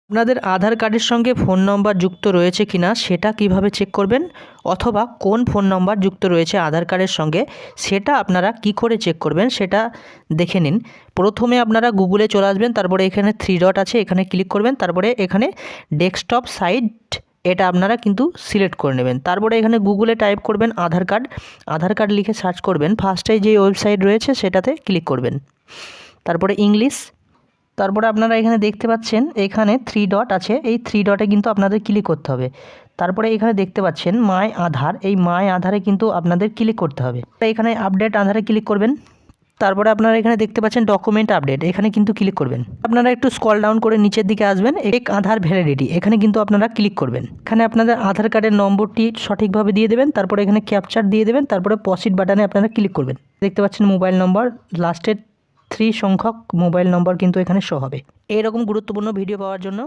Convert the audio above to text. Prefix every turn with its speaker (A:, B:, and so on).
A: আপনাদের আধার কার্ডের সঙ্গে ফোন নম্বর যুক্ত রয়েছে কিনা সেটা কিভাবে চেক করবেন, অথবা কোন ফোন নম্বর যুক্ত রয়েছে আধার কার্ডের সঙ্গে সেটা আপনারা কি করে চেক করবেন সেটা দেখে নিন। প্রথমে আপনারা গুগলে চলে আসবেন, তারপরে এখানে 3 ডট আছে, এখানে ক্লিক করবেন, তারপরে এখানে ডেস্কটপ সাইট এটা আপনারা কিন্তু সিলেক্ট করে নেবেন। তারপরে এখানে গুগলে টাইপ করবেন আধার কার্ড লিখে সার্চ করবেন। ফার্স্টে যে ওয়েবসাইট রয়েছে সেটাতে ক্লিক করবেন, তারপরে ইংলিশ। তারপরে আপনারা এখানে দেখতে পাচ্ছেন এখানে 3 ডট আছে, এই 3 ডটে কিন্তু আপনাদের ক্লিক করতে হবে। তারপরে এখানে দেখতে পাচ্ছেন মাই আধার, এই মাই আধারে কিন্তু আপনাদের ক্লিক করতে হবে। এখানে আপডেট আধারে ক্লিক করবেন। তারপরে আপনারা এখানে দেখতে পাচ্ছেন ডকুমেন্ট আপডেট, এখানে কিন্তু ক্লিক করবেন। আপনারা একটু স্ক্রল ডাউন করে নিচের দিকে আসবেন, এক আধার ভ্যালিডিটি, এখানে কিন্তু আপনারা ক্লিক করবেন। এখানে আপনাদের আধার কার্ডের নম্বরটি সঠিকভাবে দিয়ে দেবেন, তারপরে এখানে ক্যাপচার দিয়ে দেবেন, তারপরে প্রসিড বাটনে আপনারা ক্লিক করবেন। দেখতে পাচ্ছেন মোবাইল নম্বর লাস্টের 3 সংখ্যক মোবাইল নম্বর কিন্তু এখানে শো হবে। এইরকম গুরুত্বপূর্ণ ভিডিও পাওয়ার জন্য